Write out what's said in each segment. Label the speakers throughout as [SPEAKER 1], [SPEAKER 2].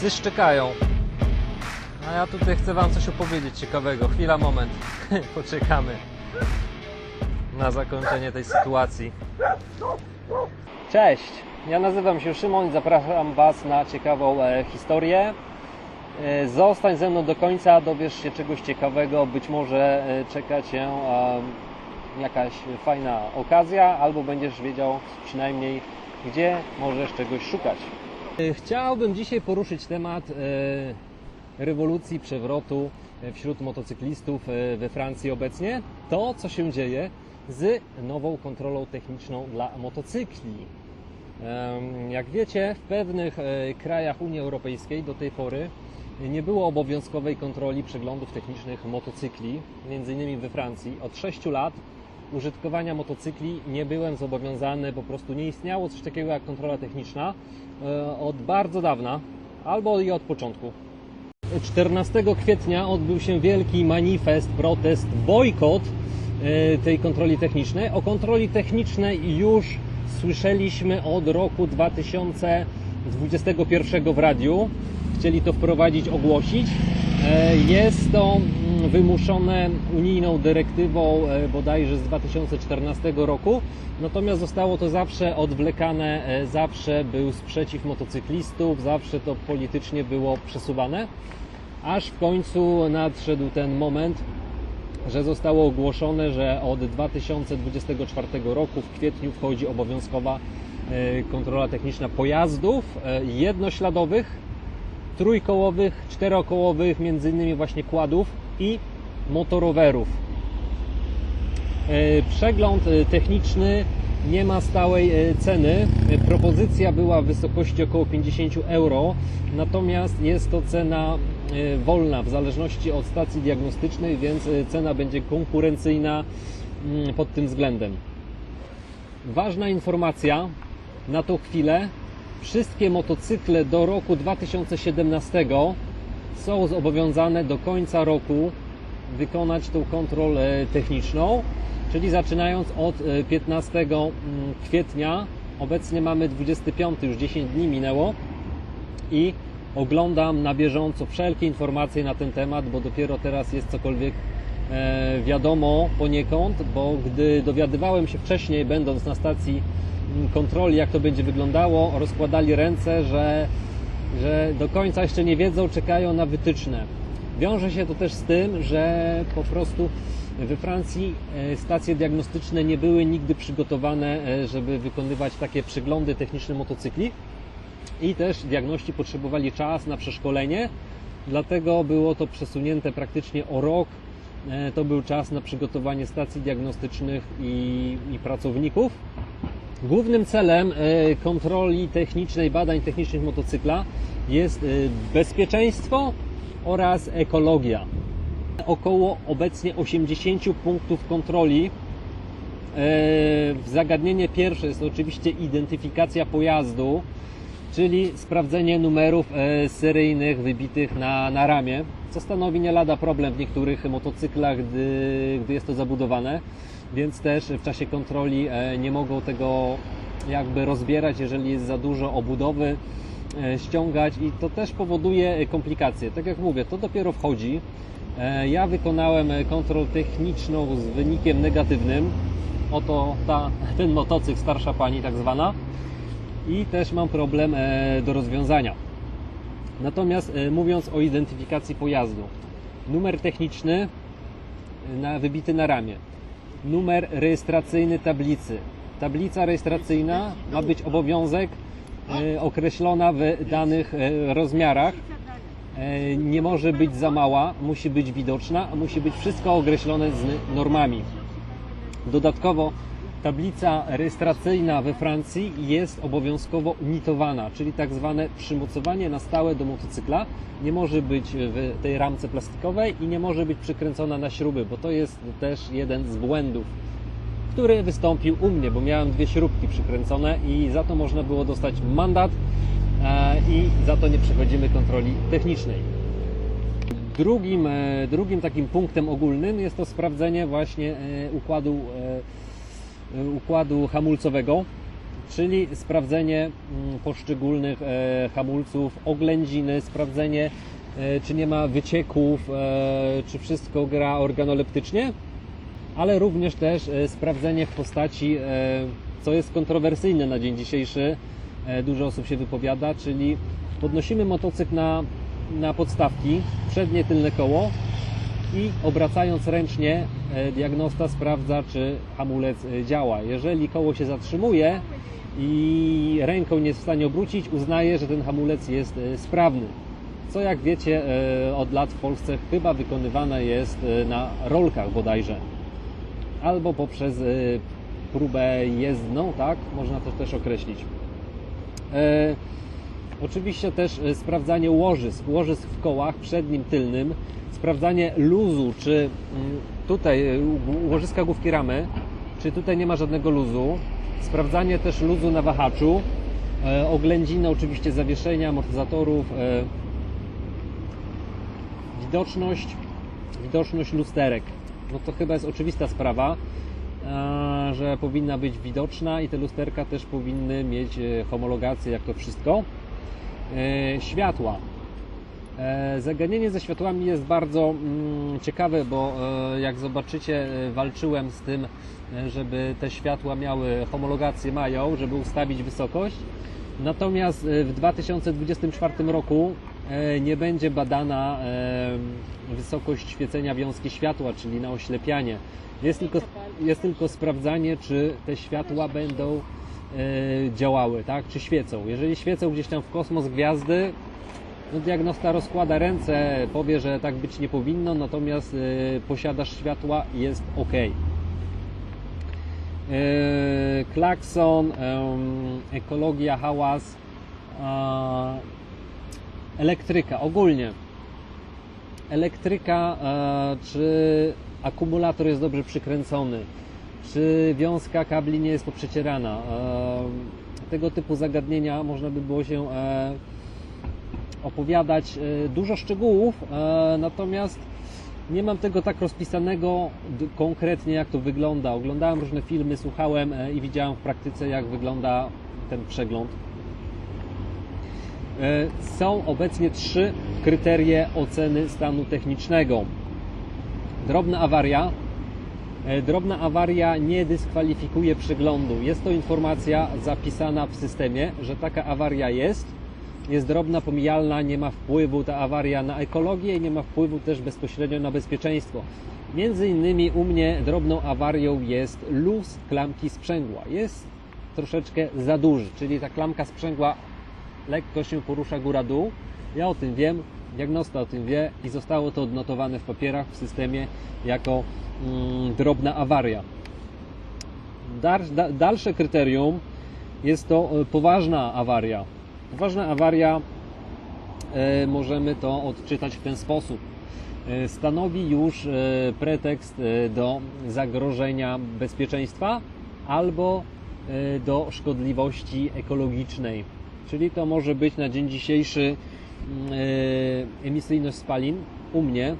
[SPEAKER 1] Psy szczekają. A ja tutaj chcę Wam coś opowiedzieć ciekawego. Chwila, moment. Poczekamy na zakończenie tej sytuacji. Cześć! Ja nazywam się Szymon i zapraszam Was na ciekawą historię. Zostań ze mną do końca, dowiesz się czegoś ciekawego. Być może czeka Cię jakaś fajna okazja, albo będziesz wiedział przynajmniej, gdzie możesz czegoś szukać. Chciałbym dzisiaj poruszyć temat rewolucji, przewrotu wśród motocyklistów we Francji obecnie. To, co się dzieje z nową kontrolą techniczną dla motocykli. Jak wiecie, w pewnych krajach Unii Europejskiej do tej pory nie było obowiązkowej kontroli przeglądów technicznych motocykli, między innymi we Francji. Od 6 lat użytkowania motocykli nie byłem zobowiązany, po prostu nie istniało coś takiego jak kontrola techniczna od bardzo dawna, albo i od początku. 14 kwietnia odbył się wielki manifest, protest, bojkot tej kontroli technicznej. O kontroli technicznej już słyszeliśmy od roku 2021 w radiu. Chcieli to wprowadzić, ogłosić. Jest to wymuszone unijną dyrektywą bodajże z 2014 roku. Natomiast zostało to zawsze odwlekane, zawsze był sprzeciw motocyklistów, zawsze to politycznie było przesuwane. Aż w końcu nadszedł ten moment, że zostało ogłoszone, że od 2024 roku w kwietniu wchodzi obowiązkowa kontrola techniczna pojazdów jednośladowych, trójkołowych, czterokołowych, między innymi właśnie quadów i motorowerów. Przegląd techniczny nie ma stałej ceny. Propozycja była w wysokości około 50 euro, natomiast jest to cena wolna w zależności od stacji diagnostycznej, więc cena będzie konkurencyjna pod tym względem. Ważna informacja na tą chwilę. Wszystkie motocykle do roku 2017 są zobowiązane do końca roku wykonać tą kontrolę techniczną, czyli zaczynając od 15 kwietnia, obecnie mamy 25, już 10 dni minęło i oglądam na bieżąco wszelkie informacje na ten temat, bo dopiero teraz jest cokolwiek wiadomo poniekąd, bo gdy dowiadywałem się wcześniej, będąc na stacji kontroli, jak to będzie wyglądało, rozkładali ręce, że do końca jeszcze nie wiedzą, czekają na wytyczne. Wiąże się to też z tym, że po prostu we Francji stacje diagnostyczne nie były nigdy przygotowane, żeby wykonywać takie przeglądy techniczne motocykli i też diagności potrzebowali czas na przeszkolenie, dlatego było to przesunięte praktycznie o rok. To był czas na przygotowanie stacji diagnostycznych i pracowników. Głównym celem kontroli technicznej, badań technicznych motocykla jest bezpieczeństwo oraz ekologia. Około obecnie 80 punktów kontroli. Zagadnienie pierwsze jest oczywiście identyfikacja pojazdu, czyli sprawdzenie numerów seryjnych wybitych na ramię, co stanowi nie lada problem w niektórych motocyklach, gdy jest to zabudowane, więc też w czasie kontroli nie mogą tego jakby rozbierać, jeżeli jest za dużo obudowy, ściągać i to też powoduje komplikacje. Tak jak mówię, to dopiero wchodzi. Ja wykonałem kontrolę techniczną z wynikiem negatywnym. Oto ten motocykl, starsza pani tak zwana. I też mam problem do rozwiązania. Natomiast mówiąc o identyfikacji pojazdu, numer techniczny wybity na ramię, numer rejestracyjny tablicy. Tablica rejestracyjna ma być obowiązek określona w danych rozmiarach. Nie może być za mała, musi być widoczna, a musi być wszystko określone z normami. Dodatkowo tablica rejestracyjna we Francji jest obowiązkowo unitowana, czyli tak zwane przymocowanie na stałe do motocykla. Nie może być w tej ramce plastikowej i nie może być przykręcona na śruby, bo to jest też jeden z błędów, który wystąpił u mnie, bo miałem 2 śrubki przykręcone i za to można było dostać mandat i za to nie przechodzimy kontroli technicznej. Drugim takim punktem ogólnym jest to sprawdzenie właśnie układu hamulcowego, czyli sprawdzenie poszczególnych hamulców, oględziny, sprawdzenie, czy nie ma wycieków, czy wszystko gra organoleptycznie, ale również też sprawdzenie w postaci, co jest kontrowersyjne na dzień dzisiejszy, dużo osób się wypowiada, czyli podnosimy motocykl na podstawki, przednie, tylne koło i obracając ręcznie diagnosta sprawdza, czy hamulec działa. Jeżeli koło się zatrzymuje i ręką nie jest w stanie obrócić, uznaje, że ten hamulec jest sprawny. Co, jak wiecie, od lat w Polsce chyba wykonywane jest na rolkach bodajże, albo poprzez próbę jezdną, tak? Można to też określić. Oczywiście też sprawdzanie łożysk w kołach przednim, tylnym, sprawdzanie luzu, czy tutaj łożyska główki ramy, czy tutaj nie ma żadnego luzu, sprawdzanie też luzu na wahaczu, oględziny oczywiście zawieszenia, amortyzatorów, widoczność lusterek. No to chyba jest oczywista sprawa, że powinna być widoczna i te lusterka też powinny mieć homologację, jak to wszystko. Światła. Zagadnienie ze światłami jest bardzo ciekawe, bo jak zobaczycie, walczyłem z tym, żeby te światła miały homologację, żeby ustawić wysokość. Natomiast w 2024 roku nie będzie badana wysokość świecenia wiązki światła, czyli na oślepianie. Jest tylko sprawdzanie, czy te światła będą działały, tak? Czy świecą. Jeżeli świecą gdzieś tam w kosmos gwiazdy, no diagnosta rozkłada ręce, powie, że tak być nie powinno, natomiast posiadaż światła jest ok. Klakson, ekologia, hałas, elektryka. Ogólnie elektryka, czy akumulator jest dobrze przykręcony, czy wiązka kabli nie jest poprzecierana. Tego typu zagadnienia można by było się opowiadać, dużo szczegółów, natomiast nie mam tego tak rozpisanego konkretnie, jak to wygląda. Oglądałem różne filmy, słuchałem i widziałem w praktyce, jak wygląda ten przegląd. Są obecnie 3 kryteria oceny stanu technicznego. Drobna awaria nie dyskwalifikuje przeglądu. Jest to informacja zapisana w systemie, że taka awaria jest drobna, pomijalna, nie ma wpływu ta awaria na ekologię i nie ma wpływu też bezpośrednio na bezpieczeństwo. Między innymi u mnie drobną awarią jest luz klamki sprzęgła. Jest troszeczkę za duży, czyli ta klamka sprzęgła lekko się porusza góra-dół. Ja o tym wiem, diagnosta o tym wie i zostało to odnotowane w papierach w systemie jako drobna awaria. Dalsze kryterium jest to poważna awaria. Poważna awaria, możemy to odczytać w ten sposób. Stanowi już pretekst do zagrożenia bezpieczeństwa albo do szkodliwości ekologicznej. Czyli to może być na dzień dzisiejszy emisyjność spalin. U mnie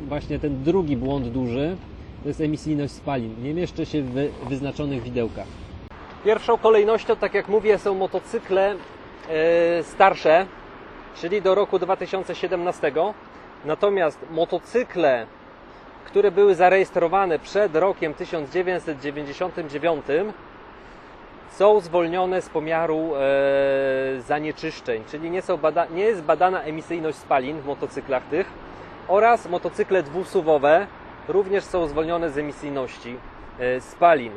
[SPEAKER 1] właśnie ten drugi błąd duży to jest emisyjność spalin. Nie mieszczę się w wyznaczonych widełkach. Pierwszą kolejnością, tak jak mówię, są motocykle starsze, czyli do roku 2017. Natomiast motocykle, które były zarejestrowane przed rokiem 1999, są zwolnione z pomiaru zanieczyszczeń, czyli nie jest badana emisyjność spalin w motocyklach tych, oraz motocykle dwusuwowe również są zwolnione z emisyjności spalin.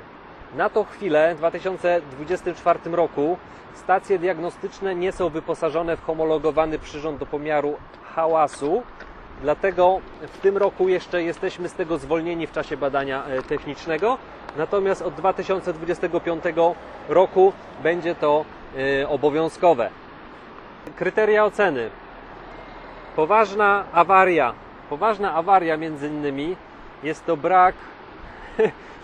[SPEAKER 1] Na tą chwilę, w 2024 roku, stacje diagnostyczne nie są wyposażone w homologowany przyrząd do pomiaru hałasu, dlatego w tym roku jeszcze jesteśmy z tego zwolnieni w czasie badania technicznego, natomiast od 2025 roku będzie to obowiązkowe. Kryteria oceny. Poważna awaria między innymi jest to brak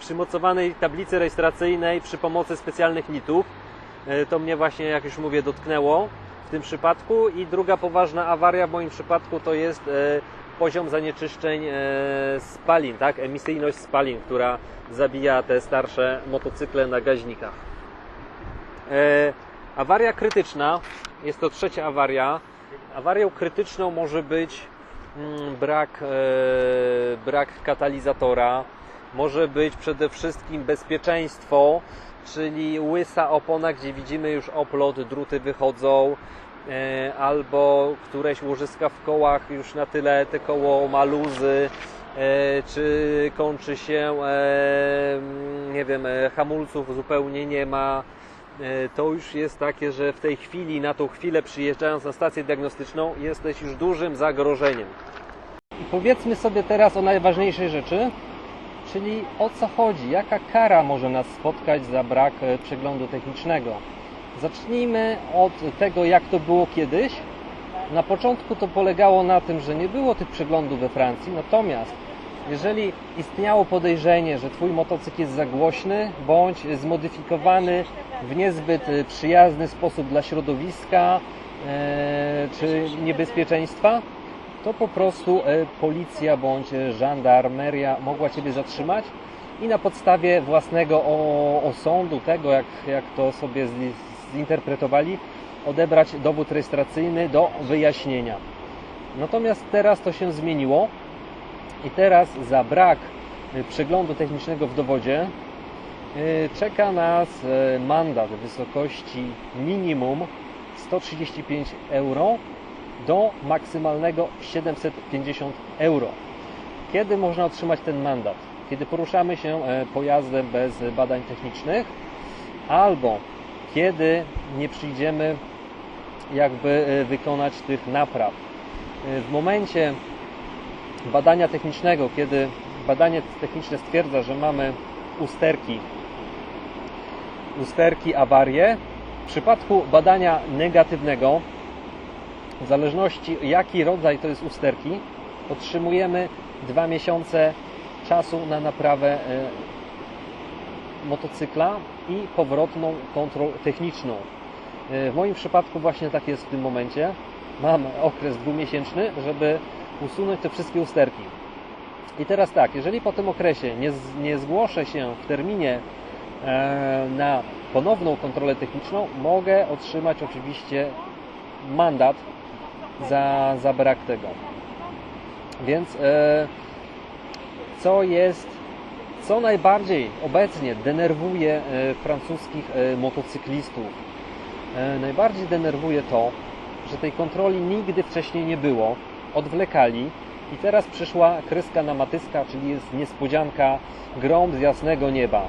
[SPEAKER 1] przymocowanej tablicy rejestracyjnej przy pomocy specjalnych nitów. To mnie właśnie, jak już mówię, dotknęło w tym przypadku. I druga poważna awaria w moim przypadku to jest poziom zanieczyszczeń spalin, tak? Emisyjność spalin, która zabija te starsze motocykle na gaźnikach. Awaria krytyczna, jest to trzecia awaria. Awarią krytyczną może być brak katalizatora, może być przede wszystkim bezpieczeństwo, czyli łysa opona, gdzie widzimy już oplot, druty wychodzą, albo któreś łożyska w kołach już na tyle te koło ma luzy, czy kończy się, nie wiem, hamulców zupełnie nie ma. To już jest takie, że w tej chwili, na tą chwilę przyjeżdżając na stację diagnostyczną, jesteś już dużym zagrożeniem. I powiedzmy sobie teraz o najważniejszej rzeczy, czyli o co chodzi, jaka kara może nas spotkać za brak przeglądu technicznego. Zacznijmy od tego, jak to było kiedyś. Na początku to polegało na tym, że nie było tych przeglądów we Francji, natomiast jeżeli istniało podejrzenie, że Twój motocykl jest za głośny bądź zmodyfikowany w niezbyt przyjazny sposób dla środowiska czy niebezpieczeństwa, to po prostu policja bądź żandarmeria mogła Ciebie zatrzymać i na podstawie własnego osądu, tego jak to sobie zinterpretowali, odebrać dowód rejestracyjny do wyjaśnienia. Natomiast teraz to się zmieniło i teraz za brak przeglądu technicznego w dowodzie czeka nas mandat w wysokości minimum 135 euro do maksymalnego 750 euro. Kiedy można otrzymać ten mandat? Kiedy poruszamy się pojazdem bez badań technicznych albo kiedy nie przyjdziemy jakby wykonać tych napraw. W momencie badania technicznego, kiedy badanie techniczne stwierdza, że mamy usterki, awarię, w przypadku badania negatywnego, w zależności jaki rodzaj to jest usterki, otrzymujemy 2 miesiące czasu na naprawę motocykla i powrotną kontrolę techniczną. W moim przypadku właśnie tak jest w tym momencie. Mam okres 2-miesięczny, żeby usunąć te wszystkie usterki. I teraz tak, jeżeli po tym okresie nie zgłoszę się w terminie na ponowną kontrolę techniczną, mogę otrzymać oczywiście mandat za brak tego. Więc co najbardziej obecnie denerwuje francuskich motocyklistów? Najbardziej denerwuje to, że tej kontroli nigdy wcześniej nie było, odwlekali i teraz przyszła kreska na matyska, czyli jest niespodzianka, grom z jasnego nieba.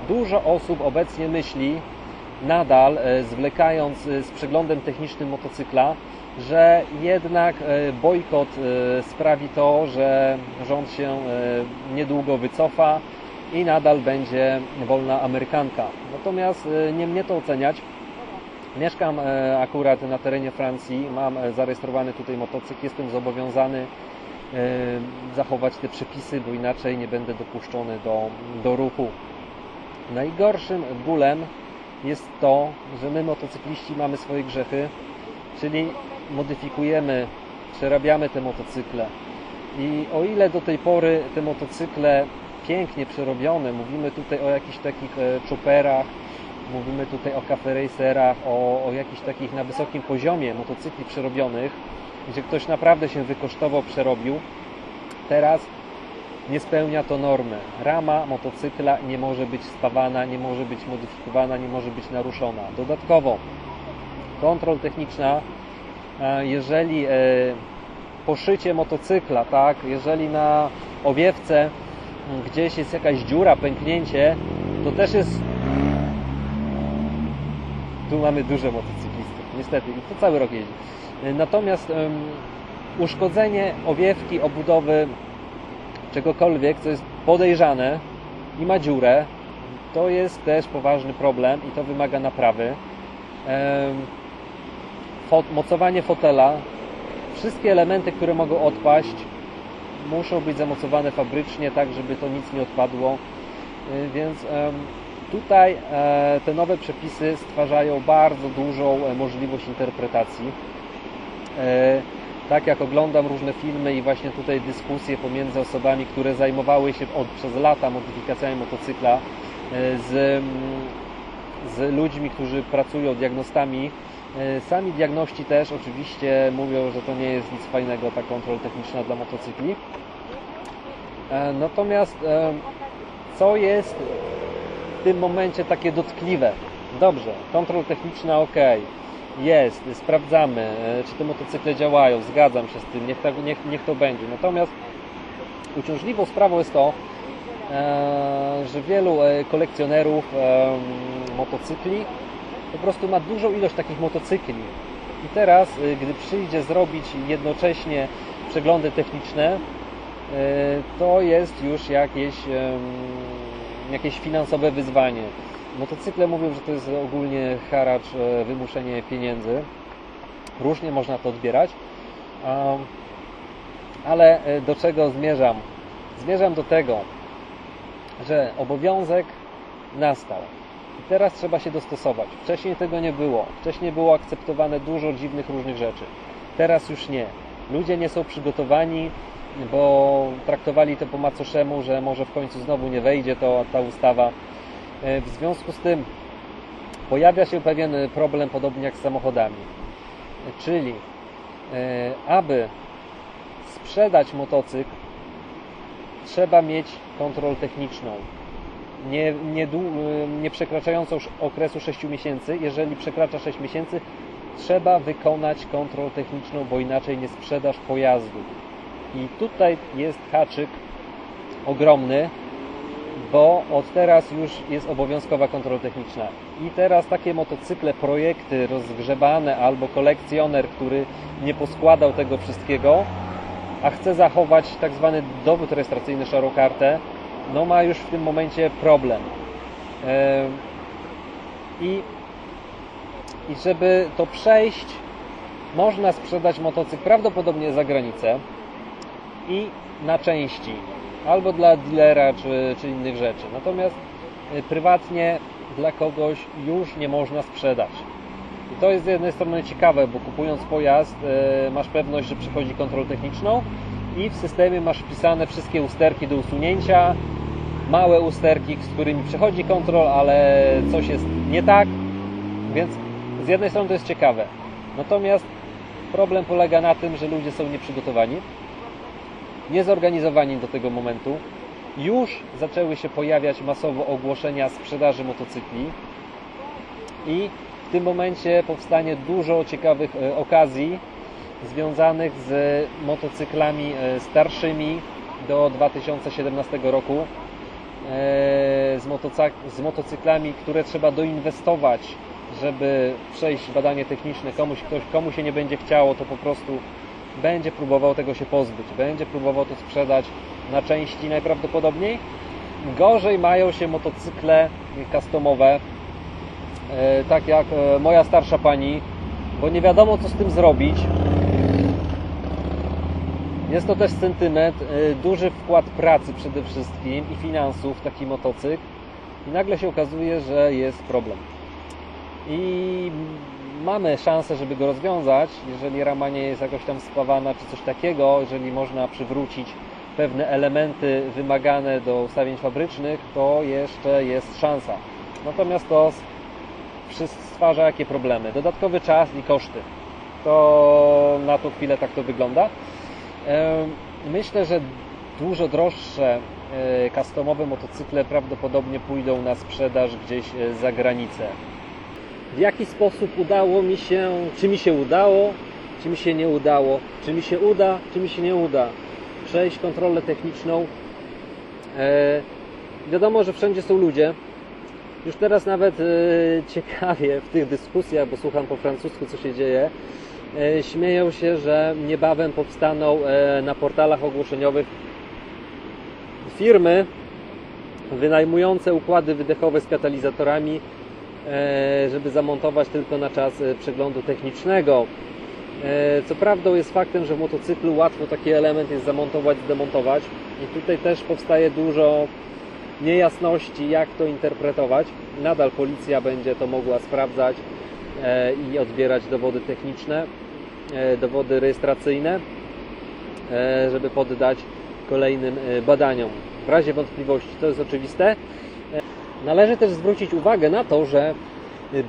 [SPEAKER 1] Dużo osób obecnie myśli, nadal zwlekając z przeglądem technicznym motocykla, że jednak bojkot sprawi to, że rząd się niedługo wycofa i nadal będzie wolna amerykanka. Natomiast nie mnie to oceniać. Mieszkam akurat na terenie Francji, mam zarejestrowany tutaj motocykl, jestem zobowiązany zachować te przepisy, bo inaczej nie będę dopuszczony do ruchu. Najgorszym bólem jest to, że my motocykliści mamy swoje grzechy, czyli modyfikujemy, przerabiamy te motocykle. I o ile do tej pory te motocykle pięknie przerobione, mówimy tutaj o jakichś takich chopperach, mówimy tutaj o cafe racerach, o jakichś takich na wysokim poziomie motocykli przerobionych, gdzie ktoś naprawdę się wykosztowo przerobił, teraz nie spełnia to normy. Rama motocykla nie może być spawana, nie może być modyfikowana, nie może być naruszona. Dodatkowo kontrola techniczna, jeżeli poszycie motocykla, tak, jeżeli na owiewce gdzieś jest jakaś dziura, pęknięcie, to też jest... Tu mamy dużo motocyklistów, niestety, i to cały rok jeździ. Natomiast uszkodzenie owiewki, obudowy, czegokolwiek, co jest podejrzane i ma dziurę, to jest też poważny problem i to wymaga naprawy. Mocowanie fotela, wszystkie elementy, które mogą odpaść, muszą być zamocowane fabrycznie, tak żeby to nic nie odpadło. Więc tutaj te nowe przepisy stwarzają bardzo dużą możliwość interpretacji. Tak jak oglądam różne filmy i właśnie tutaj dyskusje pomiędzy osobami, które zajmowały się przez lata modyfikacjami motocykla z z ludźmi, którzy pracują diagnostami. Sami diagności też oczywiście mówią, że to nie jest nic fajnego, ta kontrola techniczna dla motocykli. Natomiast co jest w tym momencie takie dotkliwe? Dobrze, kontrola techniczna ok, jest, sprawdzamy, czy te motocykle działają, zgadzam się z tym, niech to będzie. Natomiast uciążliwą sprawą jest to, że wielu kolekcjonerów motocykli po prostu ma dużą ilość takich motocykli. I teraz, gdy przyjdzie zrobić jednocześnie przeglądy techniczne, to jest już jakieś finansowe wyzwanie. Motocykle mówią, że to jest ogólnie haracz, wymuszenie pieniędzy. Różnie można to odbierać. Ale do czego zmierzam? Zmierzam do tego, że obowiązek nastał. I teraz trzeba się dostosować. Wcześniej tego nie było. Wcześniej było akceptowane dużo dziwnych różnych rzeczy. Teraz już nie. Ludzie nie są przygotowani, bo traktowali to po macoszemu, że może w końcu znowu nie wejdzie ta ustawa. W związku z tym pojawia się pewien problem, podobnie jak z samochodami. Czyli aby sprzedać motocykl, trzeba mieć kontrolę techniczną. Nie przekraczającą okresu 6 miesięcy. Jeżeli przekracza 6 miesięcy, trzeba wykonać kontrolę techniczną, bo inaczej nie sprzedasz pojazdu. I tutaj jest haczyk ogromny, bo od teraz już jest obowiązkowa kontrola techniczna. I teraz takie motocykle, projekty rozgrzebane albo kolekcjoner, który nie poskładał tego wszystkiego, a chce zachować tak zwany dowód rejestracyjny, szarą kartę, no ma już w tym momencie problem. I żeby to przejść, można sprzedać motocykl prawdopodobnie za granicę i na części, albo dla dealera, czy innych rzeczy. Natomiast prywatnie dla kogoś już nie można sprzedać. I to jest z jednej strony ciekawe, bo kupując pojazd masz pewność, że przychodzi kontrolę techniczną i w systemie masz wpisane wszystkie usterki do usunięcia, małe usterki, z którymi przechodzi kontrol, ale coś jest nie tak, więc z jednej strony to jest ciekawe. Natomiast problem polega na tym, że ludzie są nieprzygotowani, niezorganizowani do tego momentu. Już zaczęły się pojawiać masowo ogłoszenia sprzedaży motocykli i w tym momencie powstanie dużo ciekawych okazji związanych z motocyklami starszymi do 2017 roku, z motocyklami, które trzeba doinwestować, żeby przejść badanie techniczne. Komu się nie będzie chciało, to po prostu będzie próbował tego się pozbyć, będzie próbował to sprzedać na części najprawdopodobniej. Gorzej mają się motocykle customowe, tak jak moja starsza pani, bo nie wiadomo, co z tym zrobić. Jest to też sentyment, duży wkład pracy przede wszystkim i finansów w taki motocykl i nagle się okazuje, że jest problem. I mamy szansę, żeby go rozwiązać, jeżeli rama nie jest jakoś tam spawana czy coś takiego, jeżeli można przywrócić pewne elementy wymagane do ustawień fabrycznych, to jeszcze jest szansa. Natomiast to stwarza jakie problemy? Dodatkowy czas i koszty. To na tą chwilę tak to wygląda. Myślę, że dużo droższe customowe motocykle prawdopodobnie pójdą na sprzedaż gdzieś za granicę. W jaki sposób udało mi się, czy mi się udało, czy mi się nie udało, czy mi się uda, czy mi się nie uda przejść kontrolę techniczną. Wiadomo, że wszędzie są ludzie. Już teraz nawet ciekawie w tych dyskusjach, bo słucham po francusku, co się dzieje, śmieją się, że niebawem powstaną na portalach ogłoszeniowych firmy wynajmujące układy wydechowe z katalizatorami, żeby zamontować tylko na czas przeglądu technicznego. Co prawdą jest faktem, że w motocyklu łatwo taki element jest zamontować, zdemontować i tutaj też powstaje dużo niejasności, jak to interpretować. Nadal policja będzie to mogła sprawdzać i odbierać dowody techniczne, dowody rejestracyjne, żeby poddać kolejnym badaniom. W razie wątpliwości to jest oczywiste. Należy też zwrócić uwagę na to, że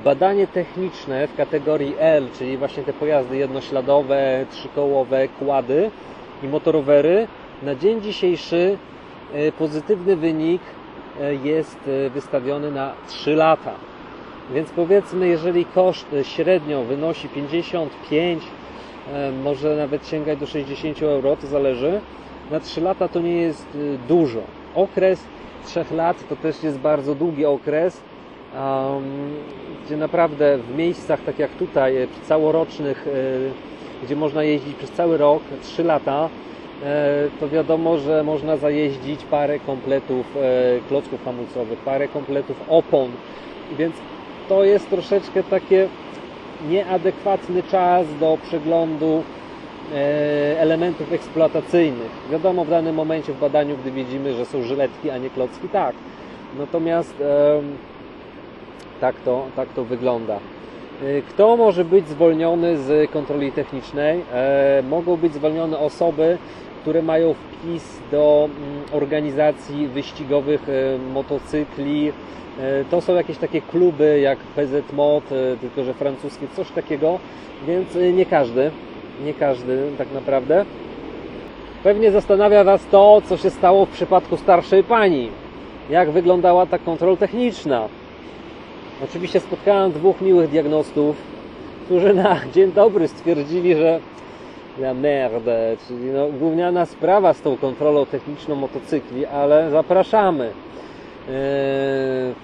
[SPEAKER 1] badanie techniczne w kategorii L, czyli właśnie te pojazdy jednośladowe, trzykołowe, quady i motorowery, na dzień dzisiejszy pozytywny wynik jest wystawiony na 3 lata. Więc powiedzmy, jeżeli koszt średnio wynosi 55, może nawet sięgać do 60 euro, to zależy, na 3 lata to nie jest dużo. Okres 3 lat to też jest bardzo długi okres, gdzie naprawdę w miejscach tak jak tutaj, całorocznych, gdzie można jeździć przez cały rok, 3 lata, to wiadomo, że można zajeździć parę kompletów klocków hamulcowych, parę kompletów opon, więc to jest troszeczkę takie nieadekwatny czas do przeglądu elementów eksploatacyjnych. Wiadomo, w danym momencie w badaniu, gdy widzimy, że są żyletki, a nie klocki, tak. Natomiast tak to wygląda. Kto może być zwolniony z kontroli technicznej? Mogą być zwolnione osoby, które mają wpis do organizacji wyścigowych motocykli. To są jakieś takie kluby jak PZMOT, tylko że francuskie, coś takiego, więc nie każdy tak naprawdę. Pewnie zastanawia Was to, co się stało w przypadku starszej pani. Jak wyglądała ta kontrola techniczna? Oczywiście spotkałem 2 miłych diagnostów, którzy na dzień dobry stwierdzili, że la merde, czyli gówniana sprawa z tą kontrolą techniczną motocykli, ale zapraszamy.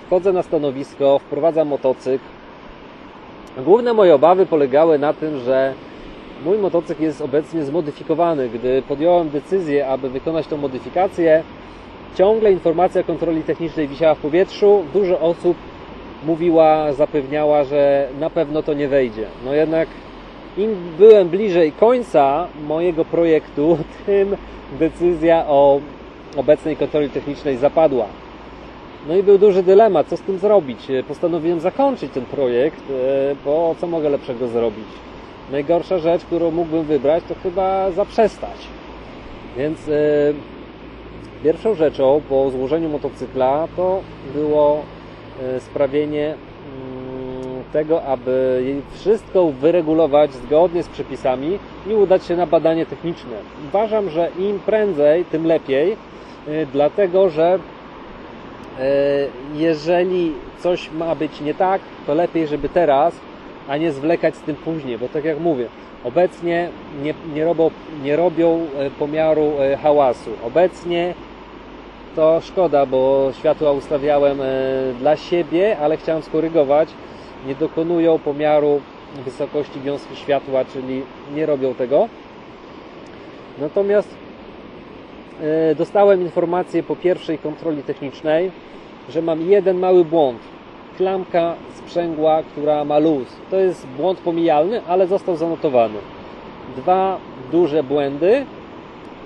[SPEAKER 1] Wchodzę na stanowisko, wprowadzam motocykl. Główne moje obawy polegały na tym, że mój motocykl jest obecnie zmodyfikowany. Gdy podjąłem decyzję, aby wykonać tą modyfikację, ciągle informacja kontroli technicznej wisiała w powietrzu. Dużo osób zapewniała, że na pewno to nie wejdzie. No jednak im byłem bliżej końca mojego projektu, tym decyzja o obecnej kontroli technicznej zapadła. No i był duży dylemat, co z tym zrobić. Postanowiłem zakończyć ten projekt, bo co mogę lepszego zrobić? Najgorsza rzecz, którą mógłbym wybrać, to chyba zaprzestać. Więc pierwszą rzeczą po złożeniu motocykla to było sprawienie tego, aby wszystko wyregulować zgodnie z przepisami i udać się na badanie techniczne. Uważam, że im prędzej, tym lepiej, dlatego że jeżeli coś ma być nie tak, to lepiej, żeby teraz, a nie zwlekać z tym później, bo tak jak mówię, obecnie nie robią pomiaru hałasu. Obecnie to szkoda, bo światła ustawiałem dla siebie, ale chciałem skorygować. Nie dokonują pomiaru wysokości wiązki światła, czyli nie robią tego. Natomiast dostałem informację po pierwszej kontroli technicznej, że mam jeden mały błąd. Klamka sprzęgła, która ma luz. To jest błąd pomijalny, ale został zanotowany. 2 duże błędy.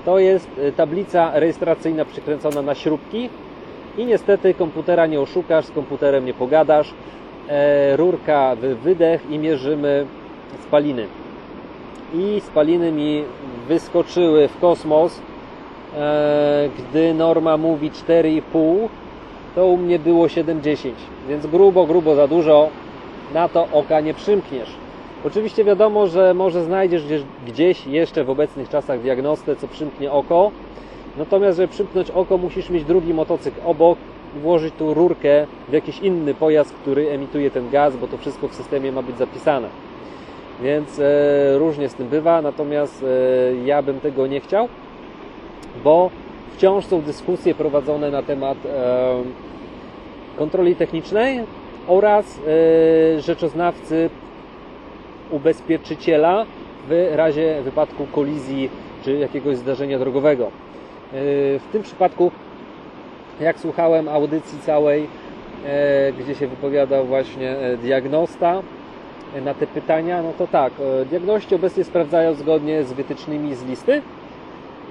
[SPEAKER 1] To jest tablica rejestracyjna przykręcona na śrubki i niestety komputera nie oszukasz, z komputerem nie pogadasz. Rurka wydech i mierzymy spaliny. I spaliny mi wyskoczyły w kosmos. Gdy norma mówi 4,5, to u mnie było 7,10, więc grubo za dużo, na to oka nie przymkniesz. Oczywiście wiadomo, że może znajdziesz gdzieś jeszcze w obecnych czasach diagnostę, co przymknie oko, natomiast żeby przymknąć oko, musisz mieć drugi motocykl obok, włożyć tu rurkę w jakiś inny pojazd, który emituje ten gaz, bo to wszystko w systemie ma być zapisane. Więc różnie z tym bywa, natomiast ja bym tego nie chciał, bo wciąż są dyskusje prowadzone na temat kontroli technicznej oraz rzeczoznawcy ubezpieczyciela w razie wypadku kolizji czy jakiegoś zdarzenia drogowego. W tym przypadku, jak słuchałem audycji całej, gdzie się wypowiadał właśnie diagnosta na te pytania, no to tak, diagności obecnie sprawdzają zgodnie z wytycznymi z listy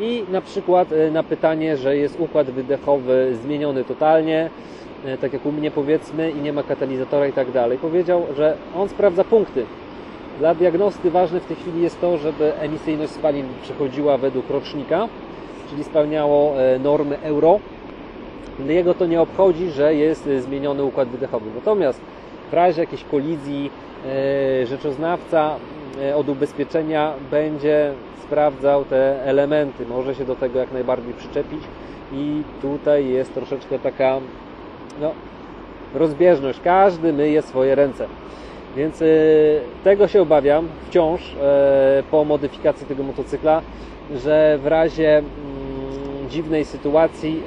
[SPEAKER 1] i na przykład na pytanie, że jest układ wydechowy zmieniony totalnie, tak jak u mnie powiedzmy, i nie ma katalizatora i tak dalej. Powiedział, że on sprawdza punkty. Dla diagnosty ważne w tej chwili jest to, żeby emisyjność spalin przechodziła według rocznika, czyli spełniało normy euro. Jego to nie obchodzi, że jest zmieniony układ wydechowy. Natomiast w razie jakiejś kolizji rzeczoznawca od ubezpieczenia będzie sprawdzał te elementy, może się do tego jak najbardziej przyczepić i tutaj jest troszeczkę taka rozbieżność, każdy myje swoje ręce, więc tego się obawiam wciąż po modyfikacji tego motocykla, że w razie dziwnej sytuacji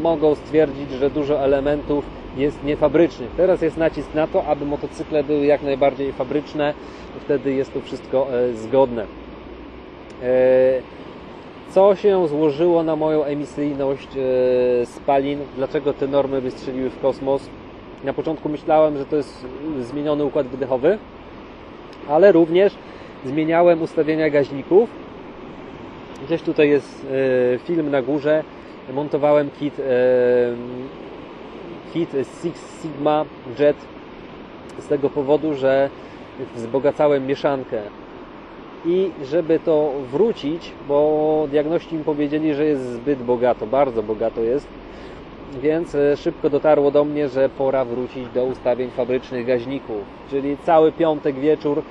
[SPEAKER 1] mogą stwierdzić, że dużo elementów jest niefabrycznych. Teraz jest nacisk na to, aby motocykle były jak najbardziej fabryczne, wtedy jest to wszystko zgodne. Co się złożyło na moją emisyjność spalin? Dlaczego te normy wystrzeliły w kosmos? Na początku myślałem, że to jest zmieniony układ wydechowy, ale również zmieniałem ustawienia gaźników. Gdzieś tutaj jest film na górze. Montowałem kit Six Sigma Jet z tego powodu, że wzbogacałem mieszankę. I żeby to wrócić, bo diagności mi powiedzieli, że jest zbyt bogato, bardzo bogato jest, więc szybko dotarło do mnie, że pora wrócić do ustawień fabrycznych gaźników. Czyli cały piątek wieczór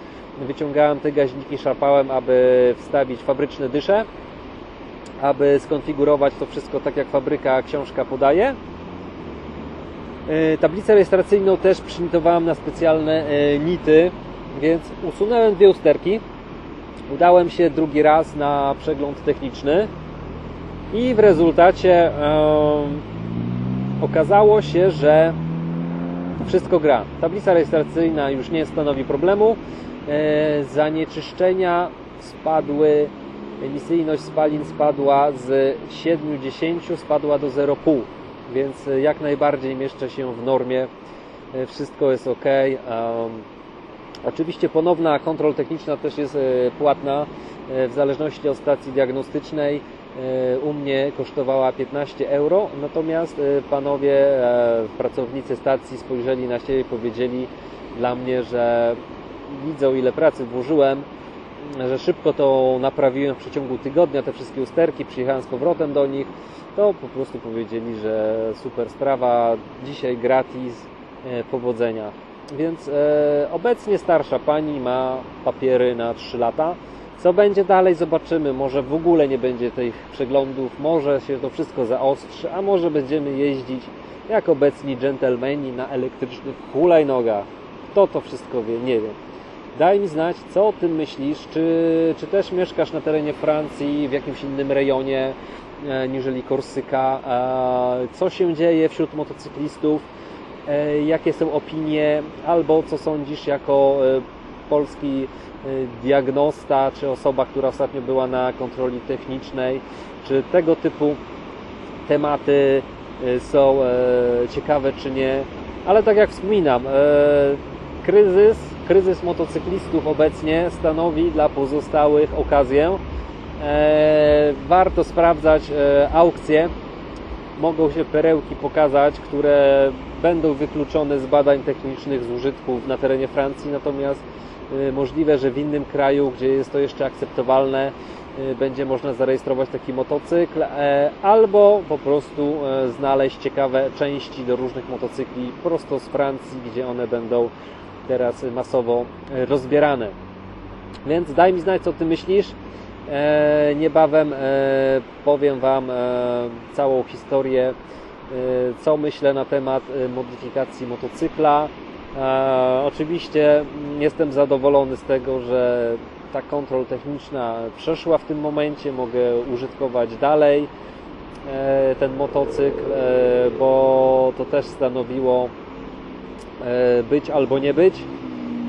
[SPEAKER 1] wyciągałem te gaźniki, szarpałem, aby wstawić fabryczne dysze, aby skonfigurować to wszystko tak, jak fabryka, książka podaje. Tablicę rejestracyjną też przynitowałem na specjalne nity, więc usunąłem dwie usterki. Udałem się drugi raz na przegląd techniczny i w rezultacie okazało się, że wszystko gra. Tablica rejestracyjna już nie stanowi problemu. Zanieczyszczenia spadły, emisyjność spalin spadła z 70, spadła do 0,5, więc jak najbardziej mieszczę się w normie. Wszystko jest ok. Oczywiście ponowna kontrola techniczna też jest płatna w zależności od stacji diagnostycznej. U mnie kosztowała 15 euro, natomiast panowie pracownicy stacji spojrzeli na siebie i powiedzieli dla mnie, że widzą, ile pracy włożyłem, że szybko to naprawiłem w przeciągu tygodnia, te wszystkie usterki, przyjechałem z powrotem do nich, to po prostu powiedzieli, że super sprawa, dzisiaj gratis, powodzenia. Więc obecnie starsza pani ma papiery na 3 lata. Co będzie dalej, zobaczymy. Może w ogóle nie będzie tych przeglądów, może się to wszystko zaostrzy, a może będziemy jeździć jak obecni dżentelmeni na elektrycznych hulajnogach. Kto to wszystko wie, nie wiem. Daj mi znać, co o tym myślisz, czy też mieszkasz na terenie Francji, w jakimś innym rejonie niżeli Korsyka, co się dzieje wśród motocyklistów, jakie są opinie, albo co sądzisz jako polski diagnosta, czy osoba, która ostatnio była na kontroli technicznej, czy tego typu tematy są ciekawe, czy nie. Ale tak jak wspominam, kryzys motocyklistów obecnie stanowi dla pozostałych okazję. Warto sprawdzać aukcje. Mogą się perełki pokazać, które będą wykluczone z badań technicznych z użytku na terenie Francji, natomiast możliwe, że w innym kraju, gdzie jest to jeszcze akceptowalne, będzie można zarejestrować taki motocykl, albo po prostu znaleźć ciekawe części do różnych motocykli prosto z Francji, gdzie one będą teraz masowo rozbierane. Więc daj mi znać, co Ty myślisz. Niebawem powiem Wam całą historię, co myślę na temat modyfikacji motocykla. Oczywiście jestem zadowolony z tego, że ta kontrola techniczna przeszła w tym momencie, mogę użytkować dalej ten motocykl, bo to też stanowiło być albo nie być.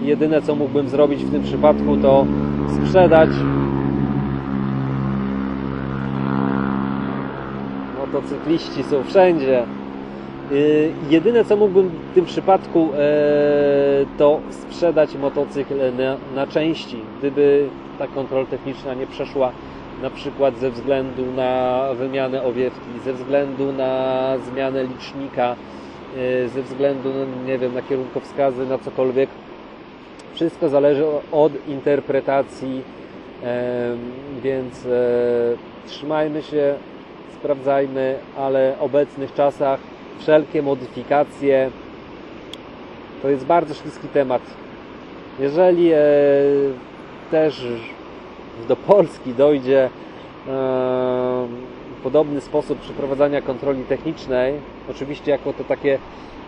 [SPEAKER 1] Jedyne, co mógłbym zrobić w tym przypadku, to sprzedać. Motocykliści są wszędzie. Jedyne, co mógłbym w tym przypadku, to sprzedać motocykl na części. Gdyby ta kontrola techniczna nie przeszła, na przykład ze względu na wymianę owiewki, ze względu na zmianę licznika, ze względu, nie wiem, na kierunkowskazy, na cokolwiek. Wszystko zależy od interpretacji, więc trzymajmy się, sprawdzajmy, ale w obecnych czasach wszelkie modyfikacje to jest bardzo śliski temat. Jeżeli też do Polski dojdzie podobny sposób przeprowadzania kontroli technicznej, oczywiście jako te takie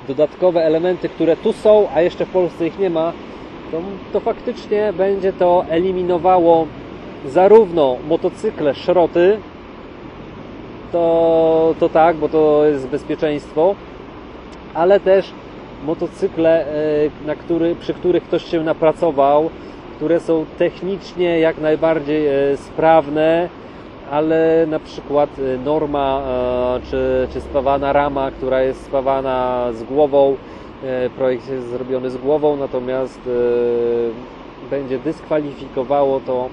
[SPEAKER 1] dodatkowe elementy, które tu są, a jeszcze w Polsce ich nie ma, to faktycznie będzie to eliminowało zarówno motocykle, szroty, to tak, bo to jest bezpieczeństwo, ale też motocykle, przy których ktoś się napracował, które są technicznie jak najbardziej sprawne, ale na przykład norma czy spawana rama, która jest spawana z głową, projekt jest zrobiony z głową, natomiast będzie dyskwalifikowało to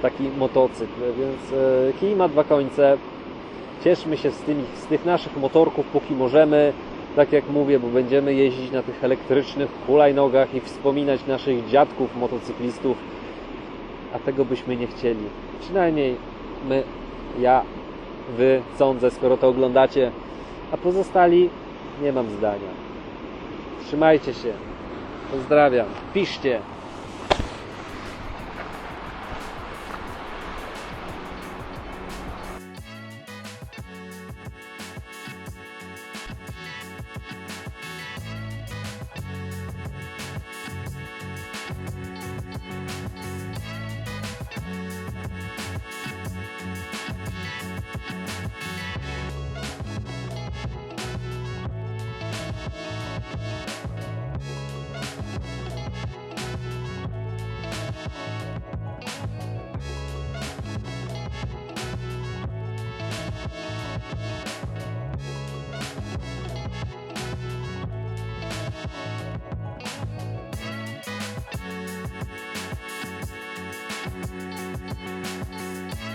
[SPEAKER 1] taki motocykl, więc kij ma dwa końce. Cieszmy się z tych naszych motorków, póki możemy, tak jak mówię, bo będziemy jeździć na tych elektrycznych hulajnogach i wspominać naszych dziadków motocyklistów, a tego byśmy nie chcieli. Przynajmniej my, ja, wy, sądzę, skoro to oglądacie, a pozostali nie mam zdania. Trzymajcie się. Pozdrawiam. Piszcie.